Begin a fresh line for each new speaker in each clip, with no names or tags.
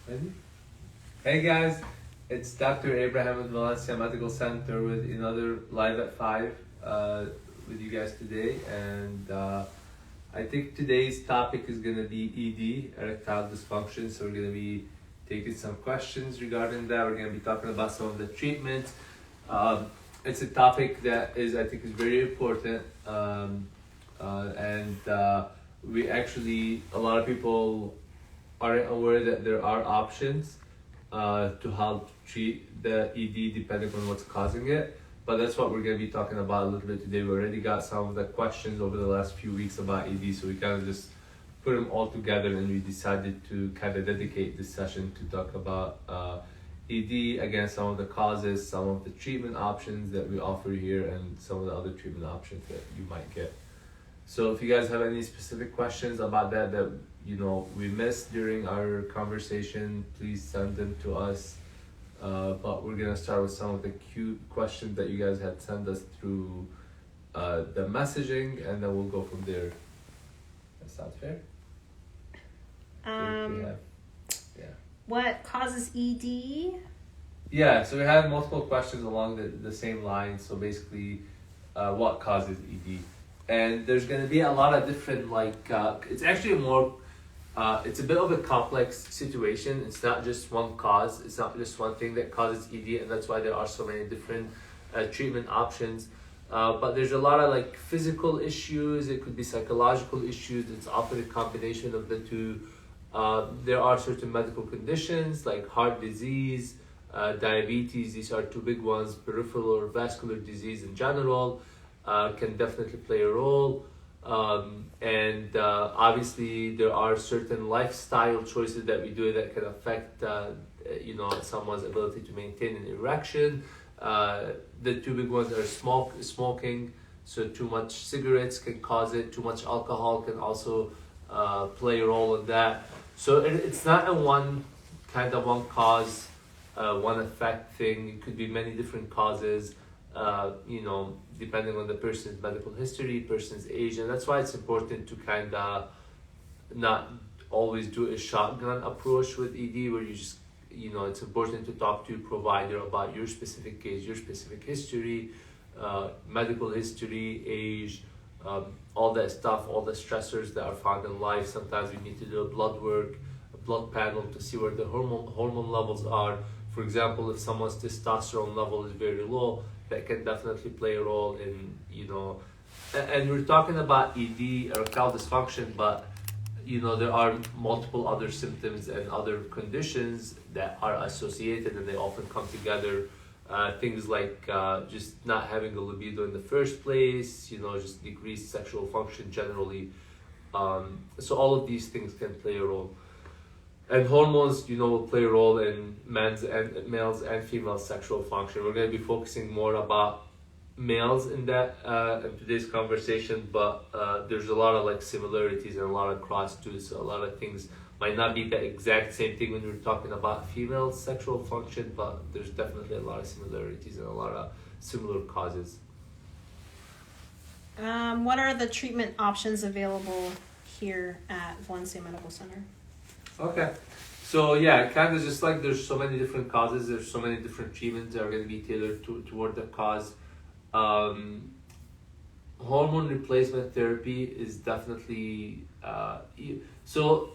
Ready? Hey guys, it's Dr. Abraham at Valencia Medical Center with another Live at 5 with you guys today. And I think today's topic is going to be ED, erectile dysfunction. So we're going to be taking some questions regarding that. We're going to be talking about some of the treatments. It's a topic that I think is very important. We actually, a lot of people aren't aware that there are options to help treat the ED depending on what's causing it. But that's what we're going to be talking about a little bit today. We already got some of the questions over the last few weeks about ED, so we kind of just put them all together and we decided to kind of dedicate this session to talk about ED, again, some of the causes, some of the treatment options that we offer here, and some of the other treatment options that you might get. So if you guys have any specific questions about that we missed during our conversation, please send them to us. But we're gonna start with some of the cute questions that you guys had sent us through the messaging, and then we'll go from there. That sounds fair?
What causes ED?
Yeah, so we had multiple questions along the same line. So basically, what causes ED? And there's going to be a lot of different, it's actually it's a bit of a complex situation. It's not just one cause. It's not just one thing that causes ED, and that's why there are so many different treatment options. But there's a lot of physical issues. It could be psychological issues. It's often a combination of the two. There are certain medical conditions like heart disease, diabetes. These are two big ones. Peripheral or vascular disease in general can definitely play a role. Obviously there are certain lifestyle choices that we do that can affect someone's ability to maintain an erection. The two big ones are smoking. So too much cigarettes can cause it. Too much alcohol can also play a role in that. So it's not a one cause, one effect thing. It could be many different causes, depending on the person's medical history, person's age. And that's why it's important to kind of not always do a shotgun approach with ED, where you just, it's important to talk to your provider about your specific case, your specific history, medical history, age, all that stuff, all the stressors that are found in life. Sometimes we need to do a blood panel to see where the hormone levels are. For example, if someone's testosterone level is very low, that can definitely play a role in, and we're talking about ED, erectile dysfunction, but there are multiple other symptoms and other conditions that are associated, and they often come together. Things like just not having a libido in the first place, just decreased sexual function generally. So all of these things can play a role. And hormones, will play a role in males and females' sexual function. We're going to be focusing more about males in that in today's conversation, but there's a lot of similarities and a lot of cross too. So a lot of things might not be the exact same thing when we're talking about female sexual function, but there's definitely a lot of similarities and a lot of similar causes.
What are the treatment options available here at Valencia Medical Center?
Okay, so yeah, kind of just there's so many different causes, there's so many different treatments that are going to be tailored toward the cause. Hormone replacement therapy is definitely so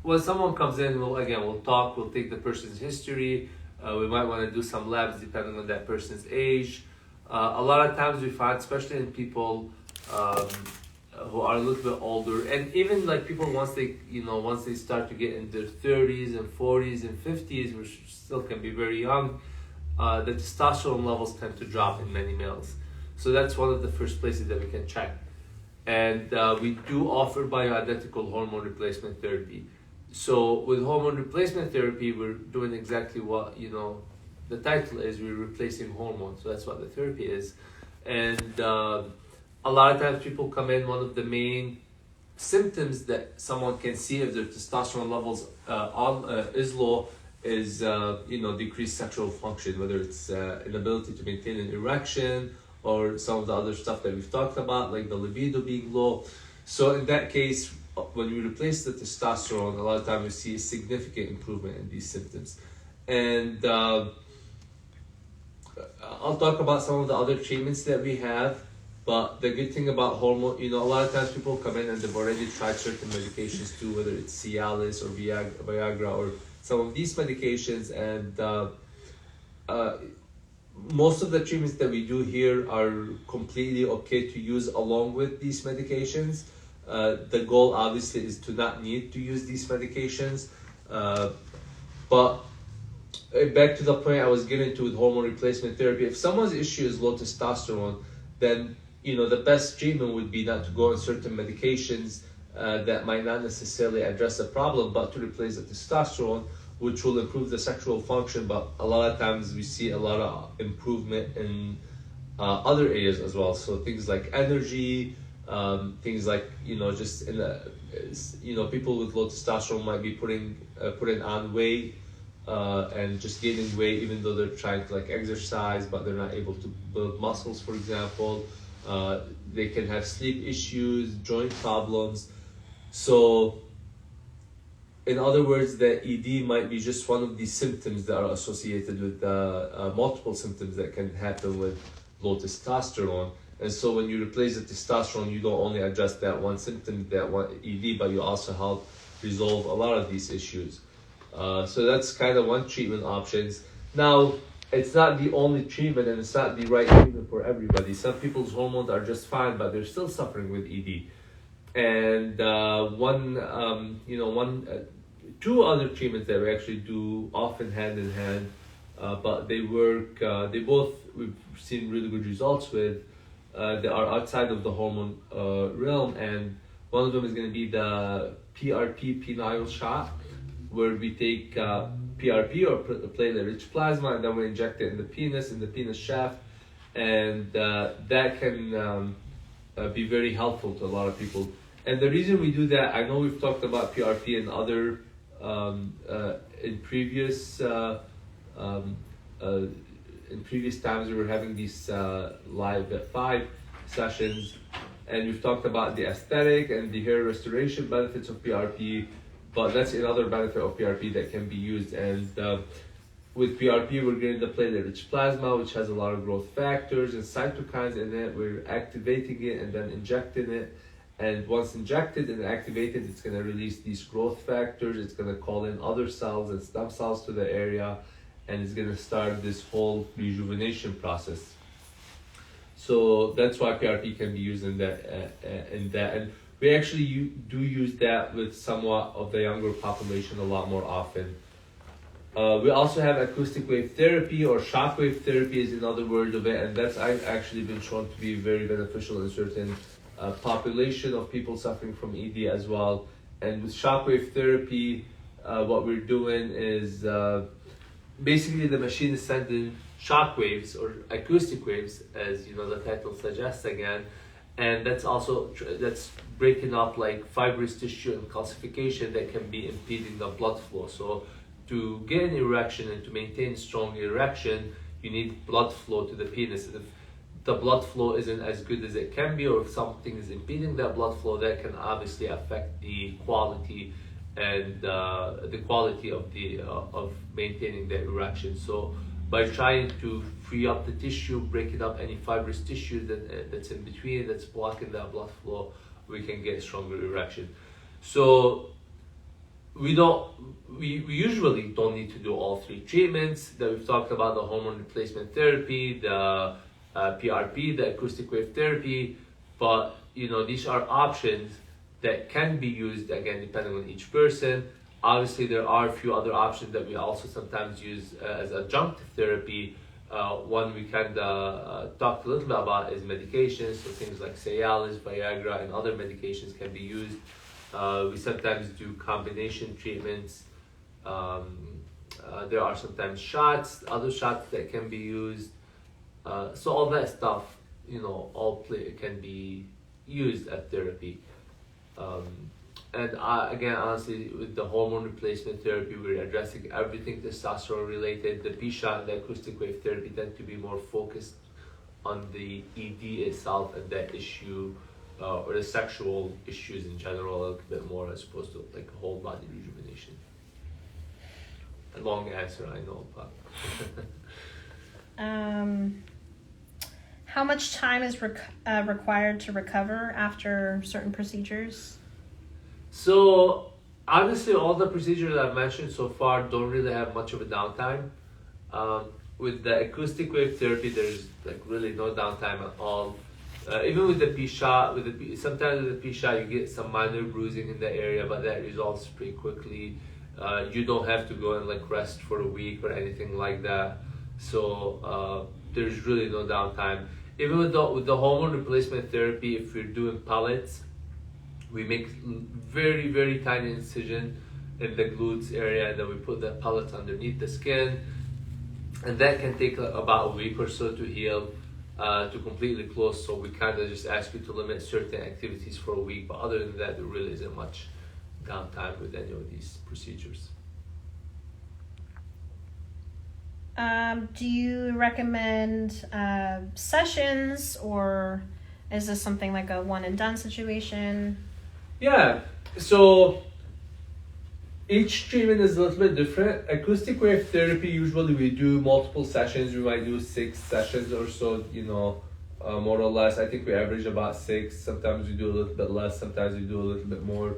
when someone comes in, we'll talk, we'll take the person's history. We might want to do some labs depending on that person's age. A lot of times we find, especially in people who are a little bit older, and even people once they start to get in their 30s and 40s and 50s, which still can be very young, the testosterone levels tend to drop in many males. So that's one of the first places that we can check. And we do offer bioidentical hormone replacement therapy. So with hormone replacement therapy, we're doing exactly what, the title is, we're replacing hormones. So that's what the therapy is. And a lot of times people come in, one of the main symptoms that someone can see if their testosterone levels is low is, decreased sexual function, whether it's inability to maintain an erection or some of the other stuff that we've talked about, like the libido being low. So in that case, when we replace the testosterone, a lot of times we see a significant improvement in these symptoms. And I'll talk about some of the other treatments that we have. But the good thing about hormone, a lot of times people come in and they've already tried certain medications too, whether it's Cialis or Viagra or some of these medications, and most of the treatments that we do here are completely okay to use along with these medications. The goal obviously is to not need to use these medications, but back to the point I was getting to with hormone replacement therapy, if someone's issue is low testosterone, then the best treatment would be not to go on certain medications that might not necessarily address the problem, but to replace the testosterone, which will improve the sexual function. But a lot of times we see a lot of improvement in other areas as well. So things like energy, things like, just in the, people with low testosterone might be putting on weight and just gaining weight, even though they're trying to exercise, but they're not able to build muscles, for example. They can have sleep issues, joint problems. So in other words, the ED might be just one of these symptoms that are associated with multiple symptoms that can happen with low testosterone. And so when you replace the testosterone, you don't only address that one symptom, that one ED, but you also help resolve a lot of these issues. So that's kind of one treatment options. Now, it's not the only treatment, and it's not the right treatment for everybody. Some people's hormones are just fine, but they're still suffering with ED. And two other treatments that we actually do often hand in hand, but they work. We've seen really good results with. They are outside of the hormone realm, and one of them is going to be the PRP penile shot, where we take PRP or platelet-rich plasma, and then we inject it in the penis shaft, and that can be very helpful to a lot of people. And the reason we do that, I know we've talked about PRP in other in previous times we were having these live at 5 sessions, and we've talked about the aesthetic and the hair restoration benefits of PRP. But that's another benefit of PRP that can be used. And with PRP, we're getting the platelet-rich plasma, which has a lot of growth factors and cytokines in it. We're activating it and then injecting it. And once injected and activated, it's going to release these growth factors. It's going to call in other cells and stem cells to the area, and it's going to start this whole rejuvenation process. So that's why PRP can be used in that. And we actually do use that with somewhat of the younger population a lot more often. We also have acoustic wave therapy, or shock wave therapy is another word of it, and that's actually been shown to be very beneficial in certain population of people suffering from ED as well. And with shock wave therapy, what we're doing is basically the machine is sending shock waves or acoustic waves, as the title suggests again, and that's breaking up fibrous tissue and calcification that can be impeding the blood flow. So to get an erection and to maintain strong erection, you need blood flow to the penis. If the blood flow isn't as good as it can be, or if something is impeding that blood flow, that can obviously affect the quality and of maintaining the erection. So by trying to free up the tissue, breaking up any fibrous tissue that's in between, that's blocking that blood flow, we can get stronger erection. So we usually don't need to do all 3 treatments that we've talked about: the hormone replacement therapy, the PRP, the acoustic wave therapy. But these are options that can be used, again, depending on each person. Obviously, there are a few other options that we also sometimes use as adjunctive therapy. One we kind of talked a little bit about is medications, so things like Cialis, Viagra, and other medications can be used. We sometimes do combination treatments. There are sometimes other shots that can be used. So all that stuff, can be used as therapy. And again, honestly, with the hormone replacement therapy, we're addressing everything testosterone related. The P-shot and the acoustic wave therapy tend to be more focused on the ED itself and that issue or the sexual issues in general a little bit more as opposed to like a whole body rejuvenation. A long answer, I know, but.
How much time is required to recover after certain procedures?
So honestly, all the procedures I've mentioned so far don't really have much of a downtime. With the acoustic wave therapy, there's like really no downtime at all. Even with the P shot, sometimes with the P shot you get some minor bruising in the area, but that resolves pretty quickly. You don't have to go and like rest for a week or anything like that. So there's really no downtime. Even with the hormone replacement therapy, if we're doing pellets, we make very, very tiny incision in the glutes area, and then we put the pellets underneath the skin, and that can take about a week or so to heal, to completely close. So we kind of just ask you to limit certain activities for a week, but other than that, there really isn't much downtime with any of these procedures.
Do you recommend sessions, or is this something like a one and done situation?
Yeah, so each treatment is a little bit different. Acoustic wave therapy, usually we do multiple sessions. We might do 6 sessions or so, more or less. I think we average about 6. Sometimes we do a little bit less, sometimes we do a little bit more.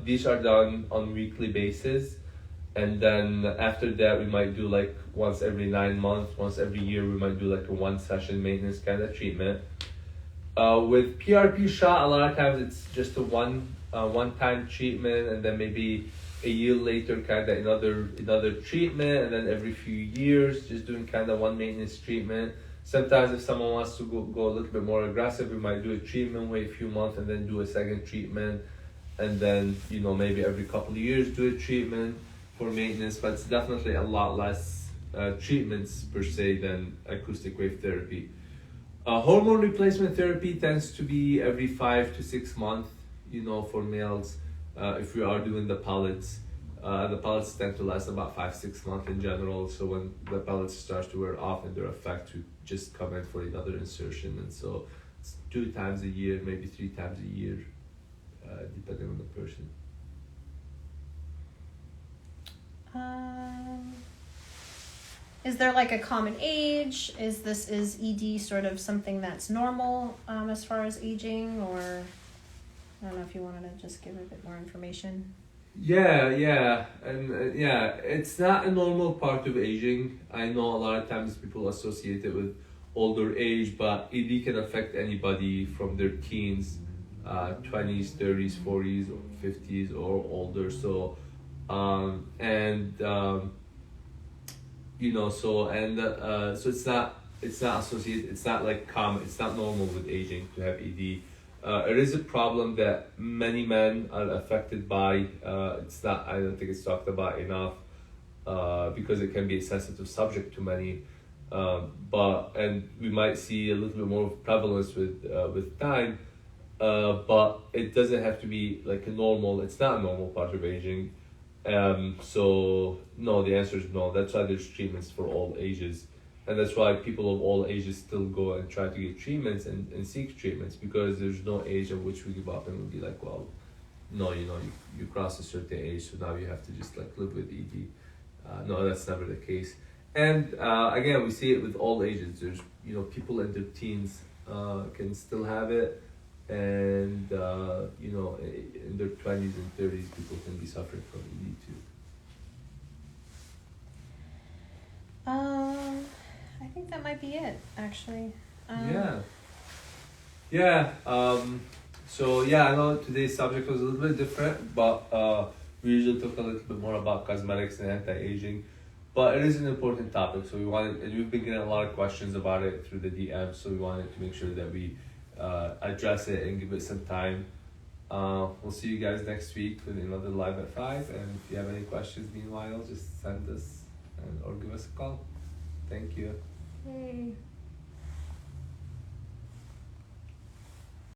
These are done on weekly basis. And then after that, we might do like once every 9 months, once every year, we might do like a 1 session maintenance kind of treatment. With PRP shot, a lot of times it's just a one-time treatment, and then maybe a year later, kind of another treatment, and then every few years, just doing kind of one maintenance treatment. Sometimes if someone wants to go a little bit more aggressive, we might do a treatment, wait a few months, and then do a second treatment, and then maybe every couple of years do a treatment for maintenance. But it's definitely a lot less treatments per se than acoustic wave therapy. Hormone replacement therapy tends to be every 5 to 6 months, for males. If we are doing the pellets tend to last about 5-6 months in general. So when the pellets starts to wear off and their effect, we just come in for another insertion. And so it's 2 times a year, maybe 3 times a year, depending on the person.
Is there like a common age? Is ED sort of something that's normal as far as aging, or I don't know if you wanted to just give a bit more information.
Yeah, and it's not a normal part of aging. I know a lot of times people associate it with older age, but ED can affect anybody from their teens, 20s, 30s, 40s, or 50s, or older. So, so it's not associated. It's not like common. It's not normal with aging to have ED. It is a problem that many men are affected by. I don't think it's talked about enough because it can be a sensitive subject to many. And we might see a little bit more prevalence with time. But it doesn't have to be like a normal. It's not a normal part of aging. So no, the answer is no. That's why there's treatments for all ages. And that's why people of all ages still go and try to get treatments and seek treatments, because there's no age at which we give up and we'll be like, well, no, you cross a certain age, so now you have to just like live with ED. No, that's never the case. And again, we see it with all ages. There's people in their teens can still have it, and in their 20s and 30s, people can be suffering from ED too.
I think that might be it, actually.
So I know today's subject was a little bit different, but we usually talk a little bit more about cosmetics and anti-aging. But it is an important topic, so we've been getting a lot of questions about it through the DM, so we wanted to make sure that we address it and give it some time. We'll see you guys next week with another live at 5, and if you have any questions meanwhile, just send us or give us a call. Thank you.
Yay.